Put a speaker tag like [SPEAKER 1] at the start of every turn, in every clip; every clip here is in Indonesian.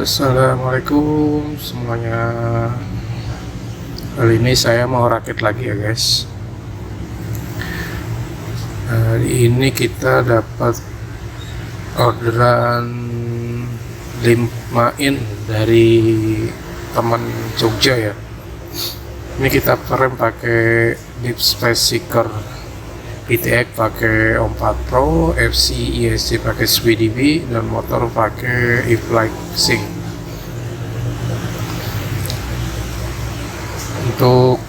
[SPEAKER 1] Assalamualaikum semuanya. Kali ini saya mau rakit lagi ya guys. Hari ini kita dapat orderan 5 in dari teman Jogja ya. Ini kita frame pakai Deep Space Seeker PTX pakai O4 Pro, FC ESC pakai SWDB, dan motor pakai E-Flight Sync. Untuk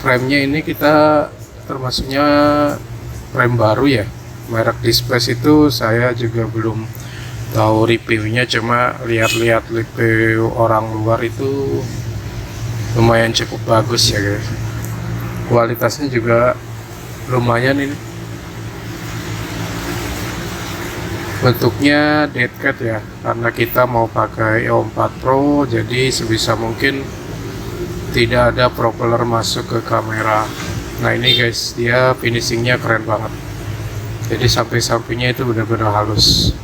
[SPEAKER 1] frame-nya ini kita termasuknya frame baru ya, merek Displace itu saya juga belum tahu reviewnya, cuma lihat-lihat review orang luar itu lumayan cukup bagus ya guys. Kualitasnya juga lumayan ini. Bentuknya dead cat ya, karena kita mau pakai O4 Pro, jadi sebisa mungkin tidak ada propeller masuk ke kamera. Nah ini guys, dia finishingnya keren banget, jadi samping-sampingnya itu benar-benar halus.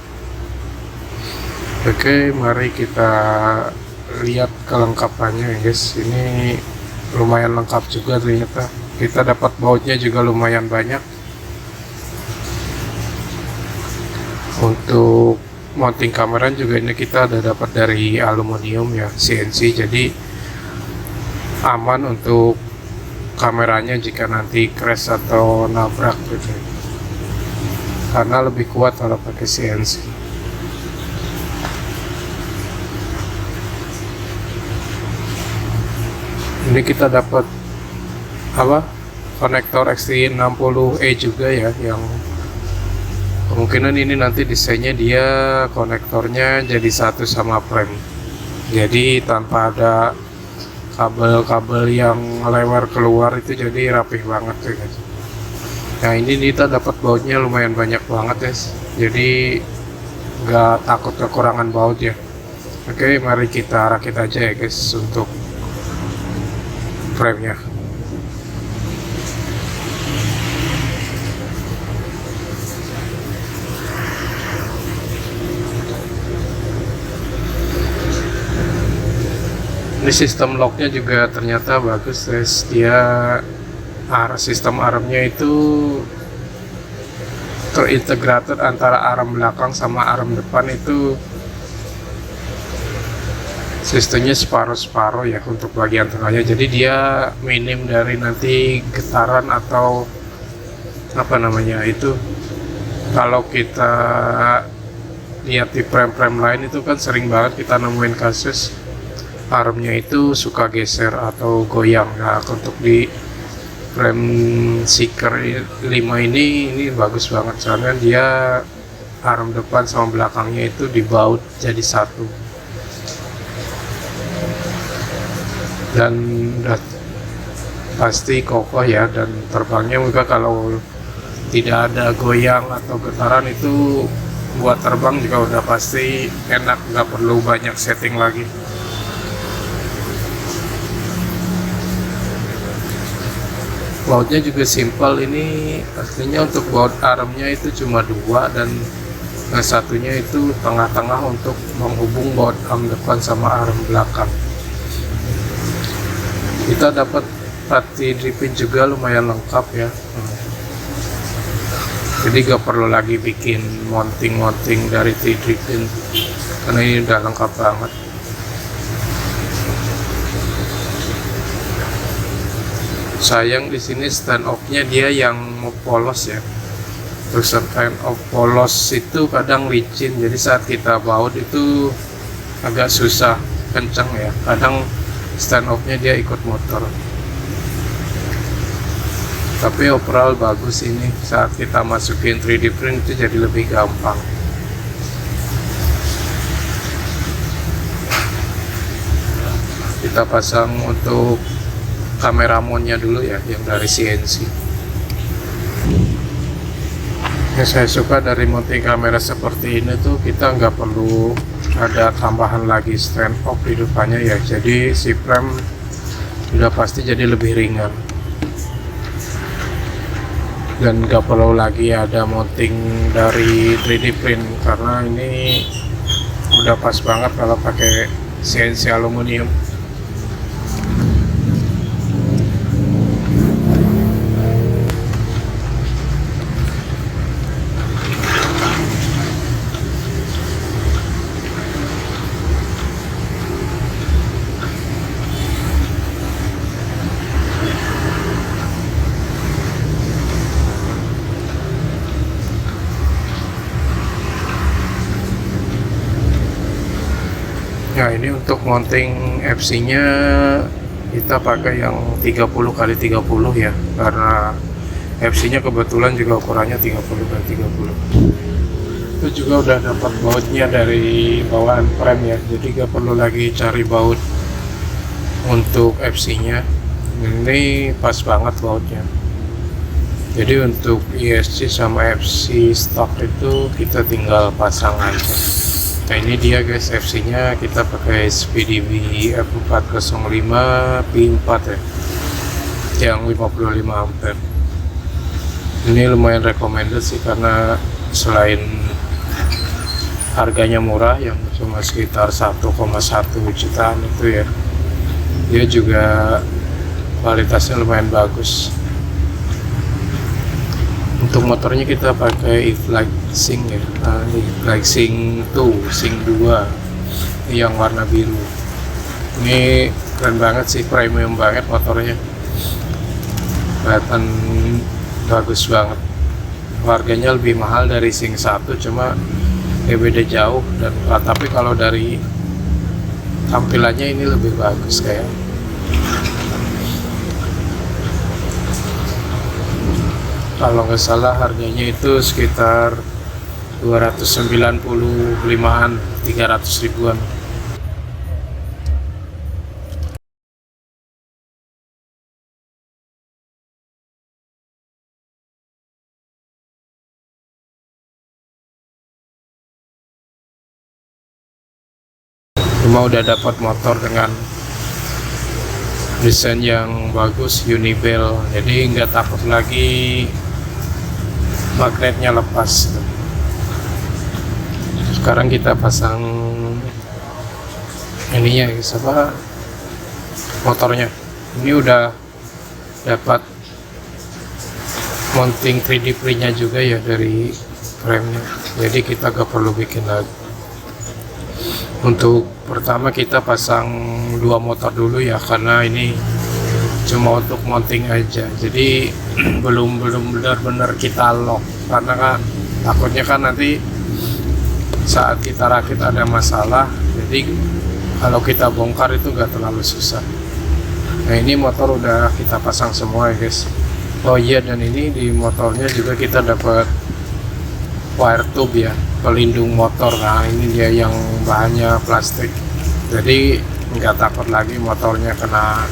[SPEAKER 1] Oke, mari kita lihat kelengkapannya ya guys. Ini lumayan lengkap juga ternyata. Kita dapat bautnya juga lumayan banyak. Untuk mounting kamera juga ini kita ada dapat dari aluminium ya, CNC, jadi aman untuk kameranya jika nanti crash atau nabrak gitu, karena lebih kuat kalau pakai CNC. Ini kita dapat konektor XT60E juga ya, yang kemungkinan ini nanti desainnya dia konektornya jadi satu sama frame, jadi tanpa ada kabel-kabel yang lebar keluar, itu jadi rapih banget ya guys. Nah ini kita dapat bautnya lumayan banyak banget guys, jadi nggak takut kekurangan baut ya. Oke, mari kita rakit aja ya guys untuk frame-nya. Ini sistem locknya juga ternyata bagus guys. Dia sistem armnya itu terintegrated antara arm belakang sama arm depan, itu sistemnya separuh-separuh ya untuk bagian tengahnya, jadi dia minim dari nanti getaran atau apa namanya itu. Kalau kita lihat di frame-frame lain itu kan sering banget kita nemuin kasus armnya itu suka geser atau goyang. Nah untuk di frame Seeker 5 ini bagus banget, soalnya dia arm depan sama belakangnya itu dibaut jadi satu, dan udah pasti kokoh ya, dan terbangnya juga kalau tidak ada goyang atau getaran itu buat terbang juga udah pasti enak, nggak perlu banyak setting lagi. Bautnya juga simple, ini aslinya untuk baut armnya itu cuma 2, dan yang satunya itu tengah-tengah untuk menghubung baut arm depan sama arm belakang. Kita dapat pati dripin juga lumayan lengkap ya, jadi gak perlu lagi bikin mounting dari T-dripin karena ini udah lengkap banget. Sayang di sini stand off-nya dia yang polos ya. Terus stand off polos itu kadang licin, jadi saat kita baut itu agak susah kencang ya. Kadang stand off-nya dia ikut motor. Tapi overall bagus ini, saat kita masukin 3D print itu jadi lebih gampang. Kita pasang untuk kamera mountnya dulu ya, yang dari CNC. Yang saya suka dari mounting kamera seperti ini tuh, kita nggak perlu ada tambahan lagi stand off di depannya ya, jadi si frame udah pasti jadi lebih ringan, dan nggak perlu lagi ada mounting dari 3D print, karena ini udah pas banget kalau pakai CNC aluminium. Nah, ini untuk mounting FC-nya kita pakai yang 30x30 ya, karena FC-nya kebetulan juga ukurannya 30x30. Itu juga udah dapat bautnya dari bawaan frame ya, jadi gak perlu lagi cari baut untuk FC-nya. Ini pas banget bautnya. Jadi untuk ESC sama FC stock itu kita tinggal pasang aja. Nah, ini dia guys, FC-nya kita pakai SPDB F405 P4 ya, yang 55 ampere. Ini lumayan recommended sih, karena selain harganya murah yang cuma sekitar 1,1 jutaan itu ya, dia juga kualitasnya lumayan bagus. Untuk motornya kita pakai E-Flite Sync ya, E-Flite Sync 2, Sync 2 yang warna biru. Ini keren banget sih, premium banget motornya, kelihatan bagus banget. Harganya lebih mahal dari Sync 1, cuma beda jauh, dan tapi kalau dari tampilannya ini lebih bagus kayak. Kalau nggak salah harganya itu sekitar 295-an, 300 ribuan. Cuma udah dapat motor dengan desain yang bagus, unibel, jadi nggak takut lagi magnetnya lepas. Sekarang kita pasang ininya guys, apa, motornya. Ini udah dapat mounting 3D print-nya juga ya dari frame-nya, jadi kita gak perlu bikin lagi. Untuk pertama kita pasang dua motor dulu ya, karena ini cuma untuk mounting aja, jadi belum benar-benar kita lock, karena kan takutnya kan nanti saat kita rakit ada masalah, jadi kalau kita bongkar itu gak terlalu susah. Nah, ini motor udah kita pasang semua ya guys. Oh iya, dan ini di motornya juga kita dapat wire tube ya, pelindung motor. Nah, ini dia yang bahannya plastik, jadi nggak takut lagi motornya kena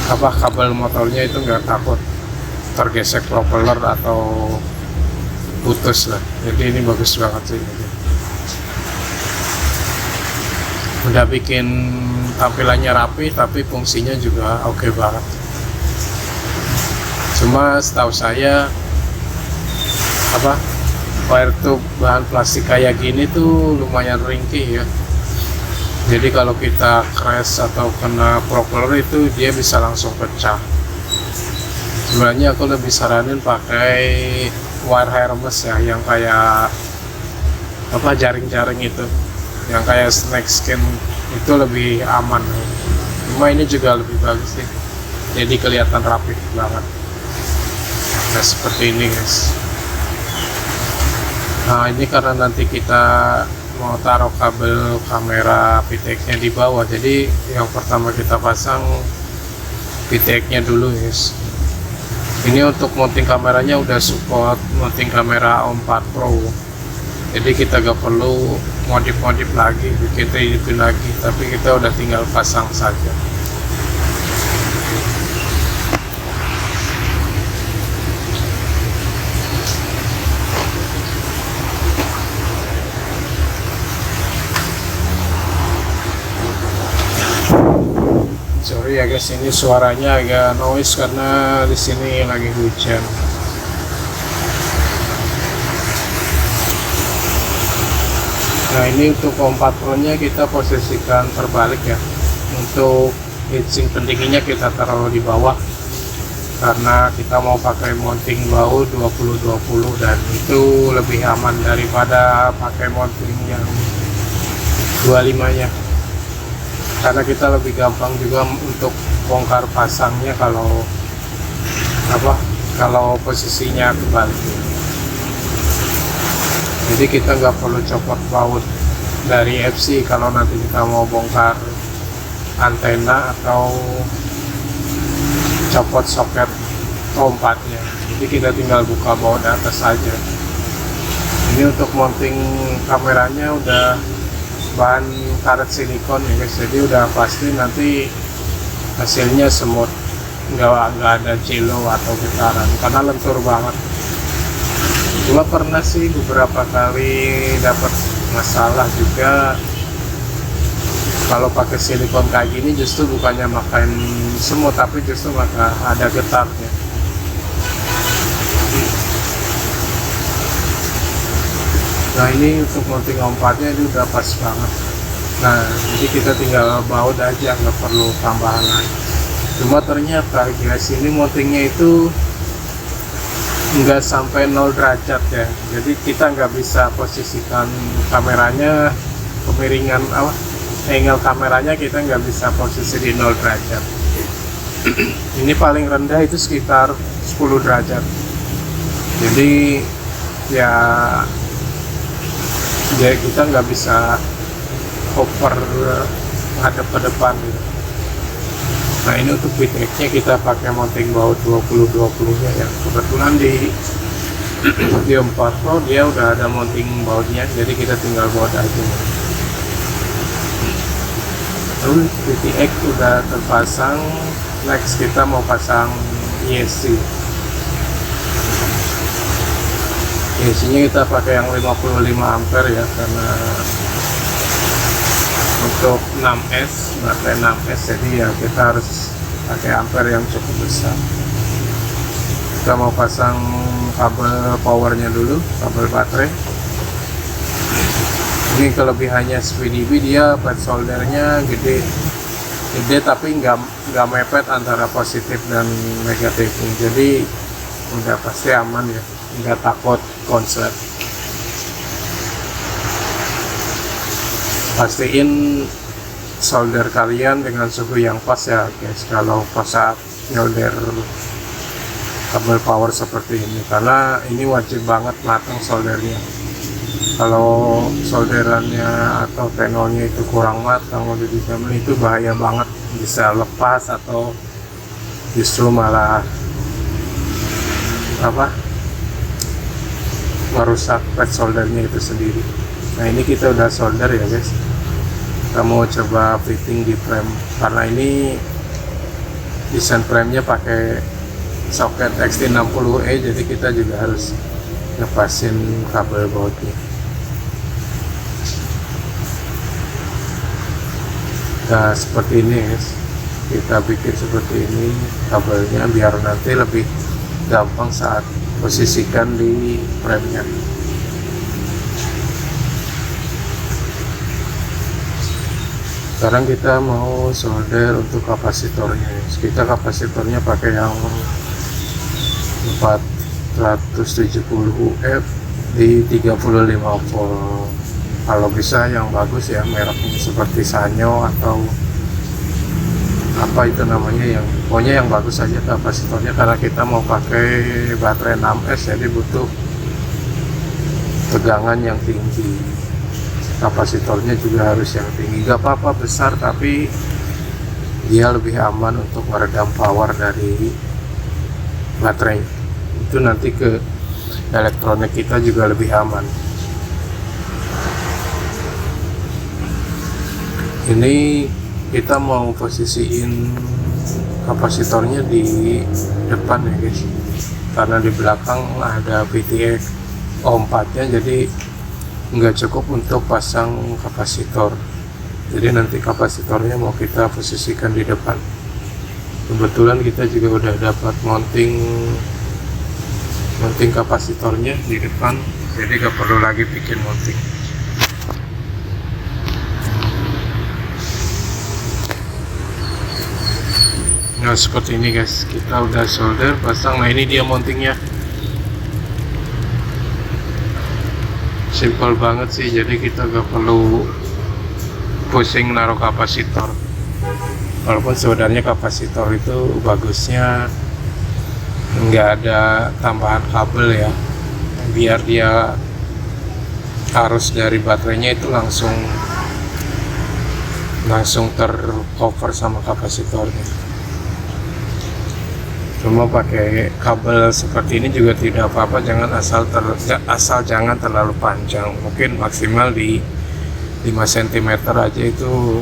[SPEAKER 1] apa, kabel motornya itu nggak takut tergesek propeller atau putus lah. Jadi ini bagus banget sih. Udah bikin tampilannya rapi, tapi fungsinya juga oke banget. Cuma setahu saya apa, wire tube bahan plastik kayak gini tuh lumayan ringkih ya. Jadi kalau kita crash atau kena propeller itu dia bisa langsung pecah. Sebenarnya aku lebih saranin pakai wire harness ya, yang kayak apa, jaring-jaring itu, yang kayak snake skin, itu lebih aman. Cuma ini juga lebih bagus sih, jadi kelihatan rapi banget. Nah, seperti ini guys. Nah, ini karena nanti kita mau taruh kabel kamera VTX-nya di bawah, jadi yang pertama kita pasang VTX-nya dulu guys. Ini untuk mounting kameranya udah support mounting kamera O4 Pro, jadi kita gak perlu modif-modif lagi, bikin 3D lagi, tapi kita udah tinggal pasang saja. Sorry ya guys, ini suaranya agak noise karena di sini lagi hujan. Nah ini untuk O4 Pro nya kita posisikan terbalik ya. Untuk heatsink pendinginnya kita taruh di bawah karena kita mau pakai mounting baut 20-20 dan itu lebih aman daripada pakai mounting yang 25 nya, karena kita lebih gampang juga untuk bongkar pasangnya kalau posisinya kebalik. Jadi kita nggak perlu copot baut dari FC kalau nanti kita mau bongkar antena atau copot soket O4 nya. Jadi kita tinggal buka baut atas saja. Ini untuk mounting kameranya udah bahan karet silikon ya guys, jadi udah pasti nanti hasilnya semut, nggak ada cilo atau getaran karena lentur banget. Gua pernah sih beberapa kali dapat masalah juga kalau pakai silikon kayak gini, justru bukannya makan semut tapi justru maka ada getarnya. Nah ini untuk mounting O4 nya ini udah pas banget. Nah jadi kita tinggal baut aja, nggak perlu tambahan lagi. Cuma ternyata guys, ini mountingnya itu nggak sampai 0 derajat ya, jadi kita nggak bisa posisikan kameranya, kemiringan angle kameranya kita nggak bisa posisi di 0 derajat. Ini paling rendah itu sekitar 10 derajat, jadi ya kita nggak bisa over ngadep ke depan gitu. Nah ini untuk VTX nya kita pakai mounting baut 20-20 nya ya, kebetulan di O4 Pro dia udah ada mounting bautnya, jadi kita tinggal baut aja. Terus VTX udah terpasang, next kita mau pasang ESC. ESC nya kita pakai yang 55 ampere ya, karena untuk 6S, baterai 6S, jadi ya kita harus pakai ampere yang cukup besar. Kita mau pasang kabel powernya dulu, kabel baterai. Ini kelebihannya SPDB, dia pad soldernya gede tapi nggak mepet antara positif dan negatifnya, jadi udah pasti aman ya, nggak takut konslet. Pastiin solder kalian dengan suhu yang pas ya guys, kalau pas saat nyolder kabel power seperti ini, karena ini wajib banget matang soldernya. Kalau solderannya atau tenolnya itu kurang matang, udah dijamin itu bahaya banget, bisa lepas atau justru malah merusak pad soldernya itu sendiri. Nah ini kita udah solder ya guys, kita mau coba fitting di frame, karena ini desain framenya pakai soket XT60E, jadi kita juga harus ngepasin kabel bautnya. Nah seperti ini guys, kita bikin seperti ini kabelnya biar nanti lebih gampang saat posisikan di framenya. Sekarang kita mau solder untuk kapasitornya. Kita kapasitornya pakai yang 470 UF di 35 volt. Kalau bisa yang bagus ya, mereknya seperti Sanyo atau apa itu namanya, yang pokoknya yang bagus saja kapasitornya, karena kita mau pakai baterai 6S, jadi butuh tegangan yang tinggi. Kapasitornya juga harus yang tinggi, gak apa-apa besar tapi dia lebih aman untuk meredam power dari baterai. Itu nanti ke elektronik kita juga lebih aman. Ini kita mau posisiin kapasitornya di depan ya guys, karena di belakang ada VTX O4 nya, jadi nggak cukup untuk pasang kapasitor, jadi nanti kapasitornya mau kita posisikan di depan. Kebetulan kita juga udah dapat mounting kapasitornya di depan, jadi nggak perlu lagi bikin mounting. Nah seperti ini guys, kita udah solder pasang. Nah ini dia mountingnya, simple banget sih, jadi kita gak perlu pusing naruh kapasitor. Walaupun sebenarnya kapasitor itu bagusnya nggak ada tambahan kabel ya, biar dia arus dari baterainya itu langsung tercover sama kapasitornya. Cuma pakai kabel seperti ini juga tidak apa-apa, jangan asal jangan terlalu panjang, mungkin maksimal di 5 cm aja itu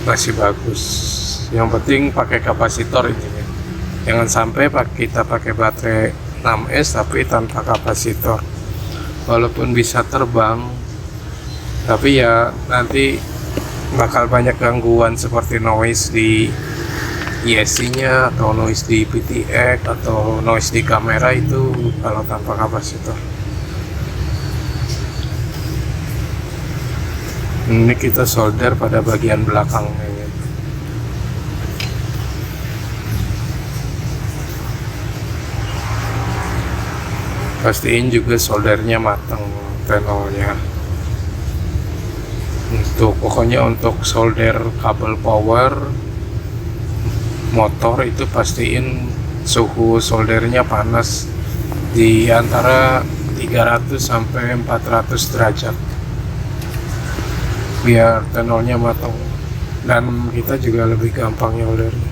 [SPEAKER 1] masih bagus. Yang penting pakai kapasitor intinya, jangan sampai kita pakai baterai 6S tapi tanpa kapasitor. Walaupun bisa terbang, tapi ya nanti bakal banyak gangguan seperti noise di ESC-nya atau noise di PTX atau noise di kamera itu kalau tanpa kapasitor. Ini kita solder pada bagian belakangnya. Pastiin juga soldernya matang tenolnya. Pokoknya untuk solder kabel power motor itu pastiin suhu soldernya panas di antara 300 sampai 400 derajat biar tenolnya matang dan kita juga lebih gampang soldernya.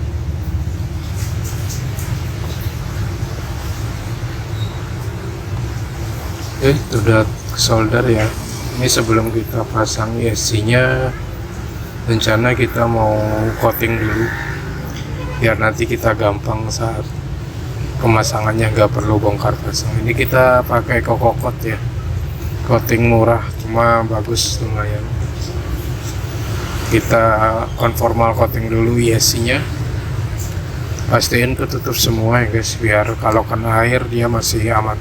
[SPEAKER 1] Sudah solder ya. Ini sebelum kita pasang ESC-nya, rencana kita mau coating dulu biar nanti kita gampang saat pemasangannya, nggak perlu bongkar pasang. Ini kita pakai Kokokot ya, coating murah cuma bagus lumayan. Kita konformal coating dulu ESC-nya, pastiin ketutup semua ya guys, biar kalau kena air dia masih aman.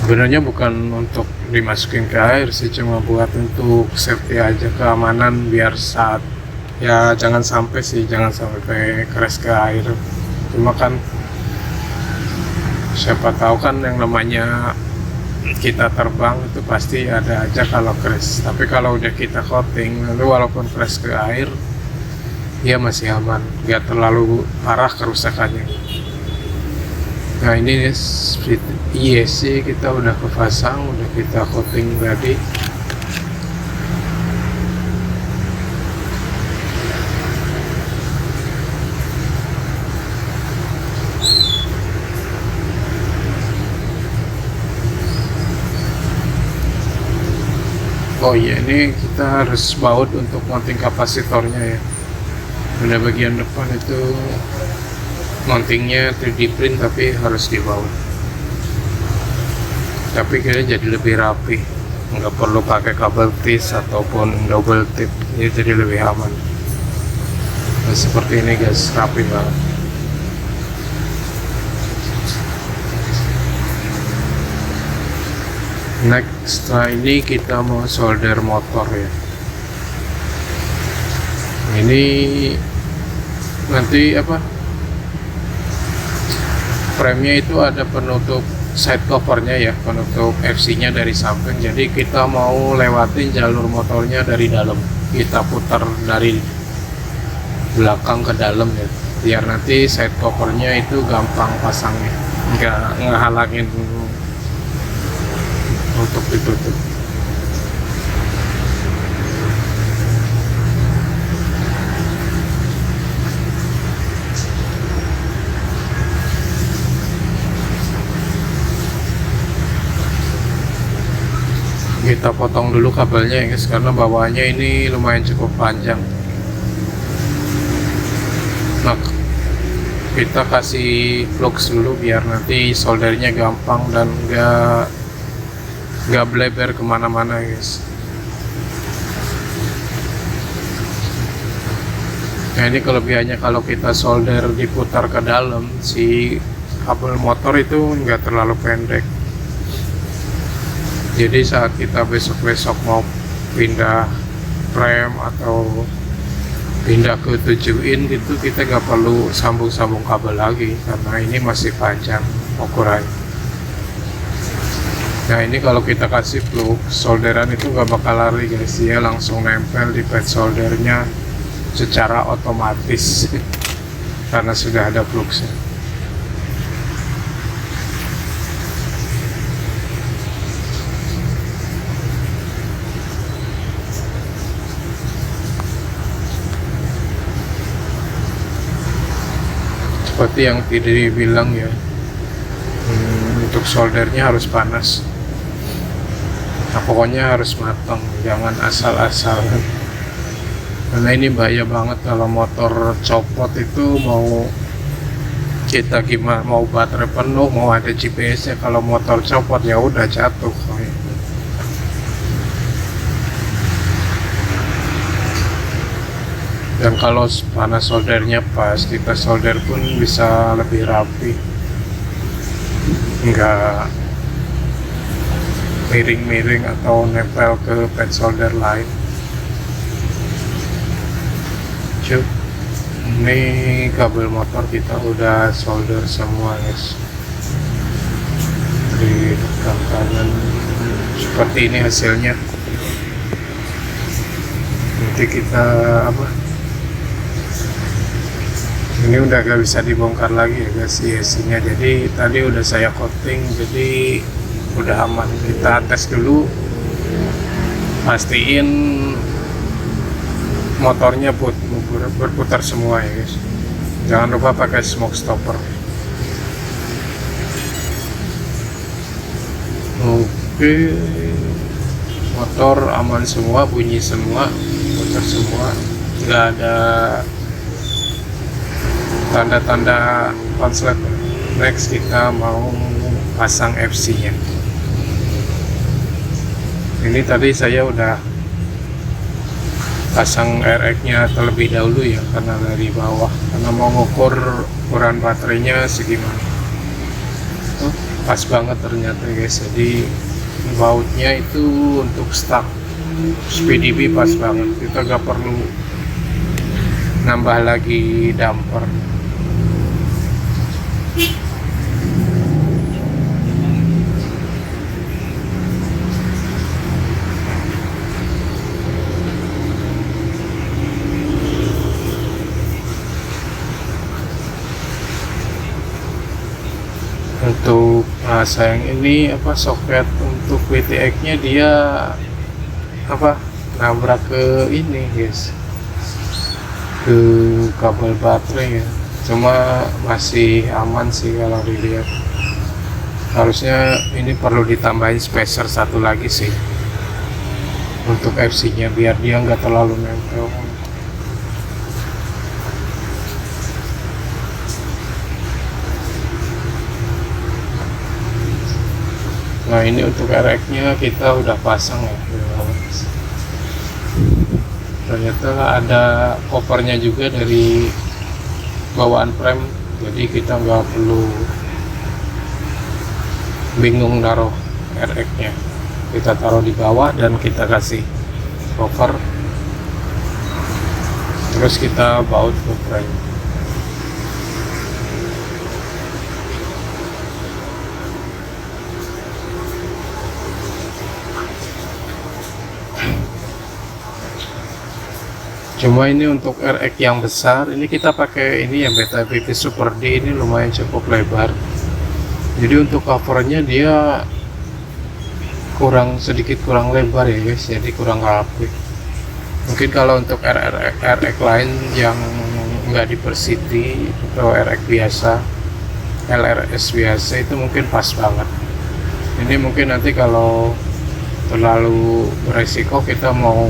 [SPEAKER 1] Sebenarnya bukan untuk dimasukin ke air sih, cuma buat untuk safety aja, keamanan, biar saat ya jangan sampai crash ke air. Cuma kan siapa tahu kan yang namanya kita terbang itu pasti ada aja kalau crash. Tapi kalau udah kita coating, lalu walaupun crash ke air dia masih aman, nggak terlalu parah kerusakannya. Nah ini ESC kita udah kepasang, udah kita coating tadi. Oh iya, ini kita harus baut untuk mounting kapasitornya ya. Pada bagian depan itu mountingnya 3D print tapi harus dibaut. Tapi kayaknya jadi lebih rapi, nggak perlu pakai kabel tis ataupun double tip, ini jadi lebih aman. Nah, seperti ini guys, rapi banget. Next, setelah ini kita mau solder motor ya. Ini nanti frame-nya itu ada penutup side covernya ya, penutup FC-nya dari samping. Jadi kita mau lewatin jalur motornya dari dalam, kita putar dari belakang ke dalam ya, biar nanti side covernya itu gampang pasangnya, nggak ngehalangin untuk ditutup. Kita potong dulu kabelnya ya guys, karena bawahnya ini lumayan cukup panjang. Nah, kita kasih flux dulu biar nanti soldernya gampang dan nggak bleber kemana-mana guys. Nah ini kelebihannya kalau kita solder diputar ke dalam, si kabel motor itu nggak terlalu pendek. Jadi saat kita besok-besok mau pindah frame atau pindah ke 7 in gitu kita nggak perlu sambung-sambung kabel lagi karena ini masih panjang ukurannya. Nah ini kalau kita kasih plug solderan itu nggak bakal lari guys, dia langsung nempel di pad soldernya secara otomatis karena sudah ada plugnya. Seperti yang tadi bilang ya, untuk soldernya harus panas. Nah, pokoknya harus matang, jangan asal-asalan. Karena ini bahaya banget kalau motor copot itu, mau kita gimana, mau baterai penuh, mau ada GPS-nya, kalau motor copot ya udah jatuh. Dan kalau panas soldernya pas, kita solder pun bisa lebih rapi, nggak miring-miring atau nempel ke pad solder lain. Cuk, ini kabel motor kita udah solder semua guys, di depan kanan seperti ini hasilnya. Nanti kita ini udah gak bisa dibongkar lagi ya guys IC-nya, jadi tadi udah saya coating, jadi udah aman. Kita tes dulu, pastiin motornya berputar semua ya guys. Jangan lupa pakai smoke stopper. Oke, motor aman semua, bunyi semua, putar semua, nggak ada tanda-tanda konslet. Next kita mau pasang FC nya. Ini tadi saya udah pasang RX nya terlebih dahulu ya, karena dari bawah, karena mau ngukur ukuran baterainya segimana. Pas banget ternyata guys, jadi bautnya itu untuk stuck SPDB pas banget, kita gak perlu nambah lagi damper. Untuk sayang ini soket untuk VTX nya dia nabrak ke ini guys, ke kabel baterai ya. Cuma masih aman sih kalau dilihat. Harusnya ini perlu ditambahin spacer satu lagi sih untuk FC nya biar dia nggak terlalu nempel. Nah ini untuk RX nya kita udah pasang ya. Ternyata ada covernya juga dari bawaan frame, jadi kita nggak perlu bingung naruh RX nya. Kita taruh di bawah dan kita kasih cover, terus kita baut ke frame. Cuma ini untuk RX yang besar, ini kita pakai ini ya Beta PP Super D, ini lumayan cukup lebar. Jadi untuk covernya dia sedikit kurang lebar ya guys, jadi kurang rapi. Mungkin kalau untuk RX lain yang nggak di Persity atau RX biasa, LRS biasa, itu mungkin pas banget. Ini mungkin nanti kalau terlalu beresiko kita mau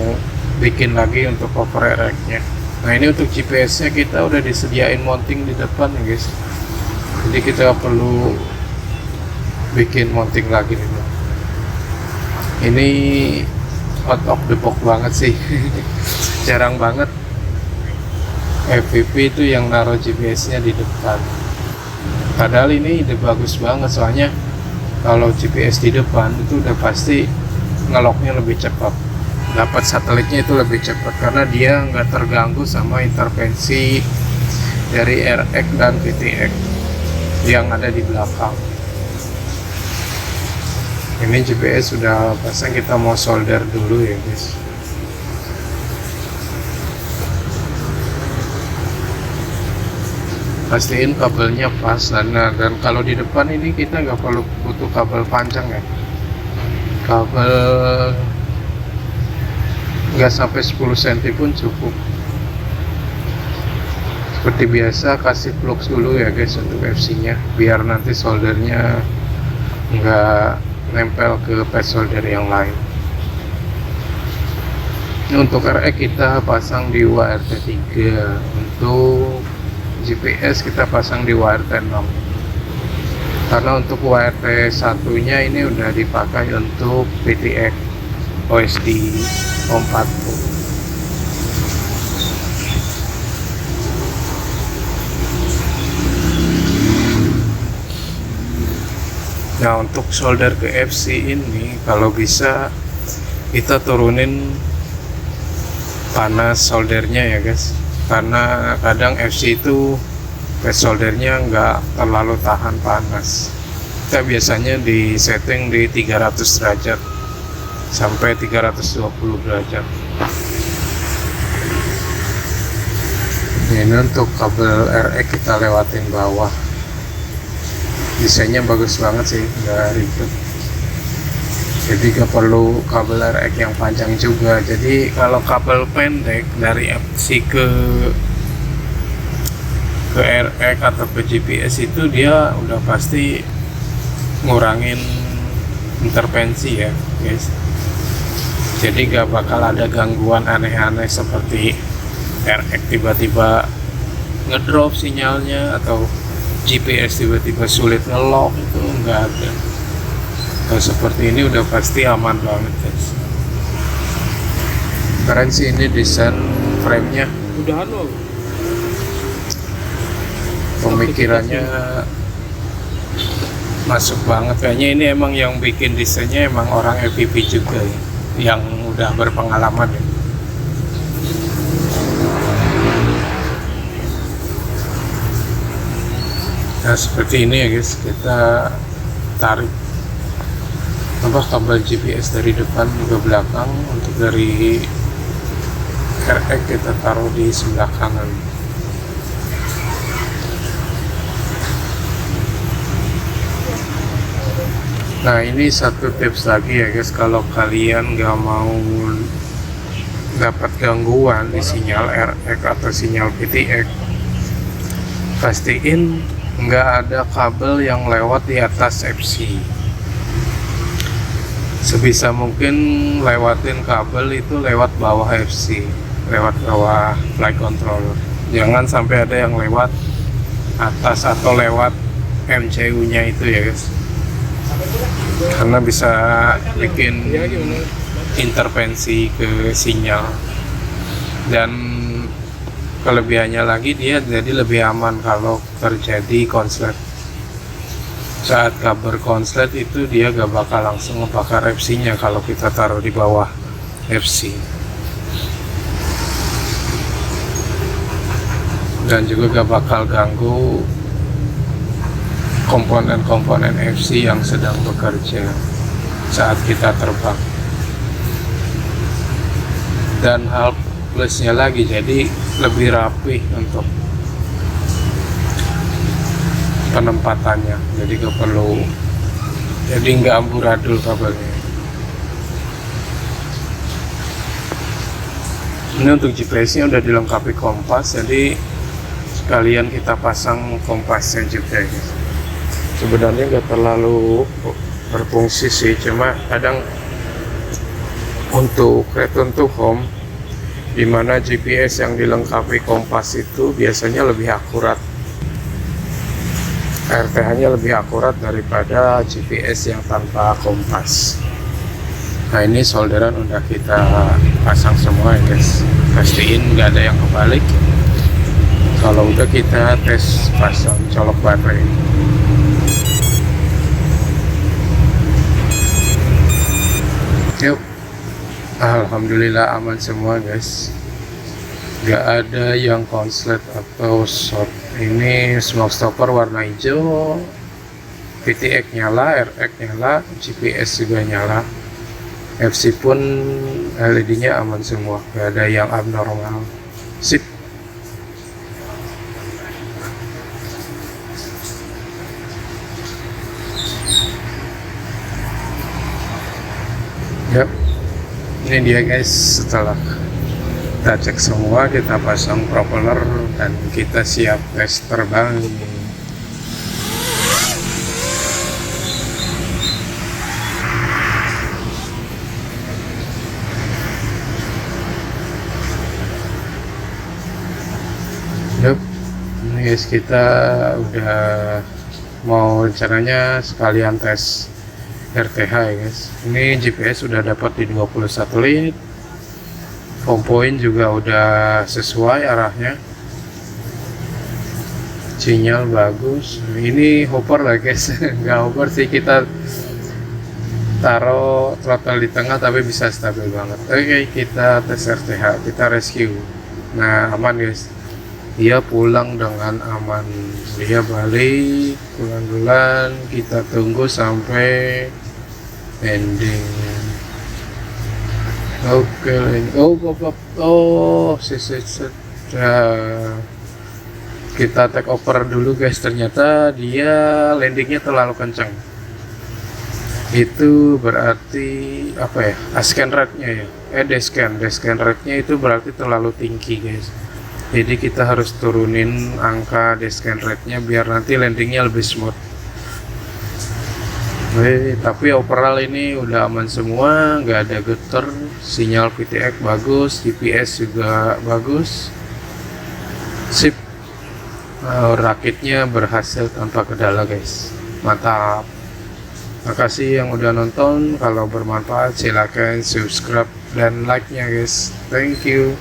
[SPEAKER 1] bikin lagi untuk cover RX nya. Nah ini untuk GPS nya kita udah disediain mounting di depan ya guys, jadi kita perlu bikin mounting lagi nih. Ini out of the box banget sih jarang banget FPV itu yang naruh GPS nya di depan, padahal ini ide bagus banget. Soalnya kalau GPS di depan itu udah pasti ngeloknya lebih cepat. dapat satelitnya itu lebih cepat karena dia nggak terganggu sama intervensi dari RX dan VTX yang ada di belakang. Ini GPS sudah pasang, kita mau solder dulu ya guys. Pastiin kabelnya pas, dan kalau di depan ini kita nggak perlu butuh kabel panjang ya, kabel nggak sampai 10 cm pun cukup. Seperti biasa kasih flux dulu ya guys untuk FC nya biar nanti soldernya nggak nempel ke pad solder yang lain. Ini untuk RX kita pasang di WRT3, untuk GPS kita pasang di WRT6 karena untuk WRT satunya ini udah dipakai untuk VTX OSD OM40. Nah, untuk solder ke FC ini kalau bisa kita turunin panas soldernya ya guys, karena kadang FC itu pad soldernya nggak terlalu tahan panas. Kita biasanya di setting di 300 derajat sampai 320 derajat. Ini untuk kabel RX kita lewatin bawah. Desainnya bagus banget sih, nggak ribet. Jadi gak perlu kabel RX yang panjang juga. Jadi kalau kabel pendek dari FC ke RX atau ke GPS itu dia udah pasti ngurangin intervensi ya guys. Jadi gak bakal ada gangguan aneh-aneh seperti RX tiba-tiba ngedrop sinyalnya atau GPS tiba-tiba sulit ngelock, itu nggak ada. Kalau seperti ini udah pasti aman banget guys. Keren sih ini desain framenya,
[SPEAKER 2] udahan loh.
[SPEAKER 1] Pemikirannya masuk banget. Kayaknya ini emang yang bikin desainnya emang orang FPV juga ya, yang udah berpengalaman ya. Nah seperti ini ya guys, kita tarik kabel GPS dari depan ke belakang. Untuk dari RX kita taruh di sebelah kanan. Nah ini satu tips lagi ya guys, kalau kalian nggak mau dapat gangguan di sinyal RX atau sinyal VTX, pastiin nggak ada kabel yang lewat di atas FC. Sebisa mungkin lewatin kabel itu lewat bawah FC, lewat bawah flight controller. Jangan sampai ada yang lewat atas atau lewat MCU nya itu ya guys, karena bisa bikin intervensi ke sinyal. Dan kelebihannya lagi, dia jadi lebih aman kalau terjadi konslet. Saat kabel konslet itu dia gak bakal langsung ngebakar FC nya kalau kita taruh di bawah FC. Dan juga gak bakal ganggu komponen-komponen FC yang sedang bekerja saat kita terbang. Dan hal plusnya lagi, jadi lebih rapi untuk penempatannya, jadi gak perlu, jadi nggak amburadul kabelnya. Ini untuk GPS-nya udah dilengkapi kompas, jadi sekalian kita pasang kompasnya juga guys. Sebenarnya nggak terlalu berfungsi sih, cuma kadang untuk return to home, dimana GPS yang dilengkapi kompas itu biasanya lebih akurat, RTH-nya lebih akurat daripada GPS yang tanpa kompas. Nah ini solderan udah kita pasang semua ya guys, pastiin nggak ada yang kebalik. Kalau udah kita tes pasang colok baterai. Yuk Alhamdulillah aman semua guys, nggak ada yang konslet atau short. Ini smoke stopper warna hijau, VTX nyala, RX nyala, GPS juga nyala, FC pun LED nya aman semua, nggak ada yang abnormal. Sip. Yap, ini dia guys, setelah kita cek semua, kita pasang propeller dan kita siap tes terbang. Yup, ini guys, kita udah mau rencananya sekalian tes RTH ya guys. Ini GPS sudah dapat di 20 satelit, home point juga udah sesuai arahnya, sinyal bagus. Ini hopper lah guys, nggak hopper sih, kita taruh throttle di tengah tapi bisa stabil banget. Oke, kita tes RTH, kita rescue. Nah, aman guys, dia pulang dengan aman, dia balik bulan-bulan. Kita tunggu sampai ending. Oke, kita take over dulu guys. Ternyata dia landingnya terlalu kencang. Itu berarti apa ya, scan rate-nya ya, descan rate-nya itu berarti terlalu tinggi guys. Jadi kita harus turunin angka descan rate-nya biar nanti landingnya lebih smooth. Tapi overall ini udah aman semua, nggak ada getar, sinyal VTX bagus, GPS juga bagus. Sip. Rakitnya berhasil tanpa kendala guys, mantap. Makasih yang udah nonton, kalau bermanfaat silahkan subscribe dan like nya guys. Thank you.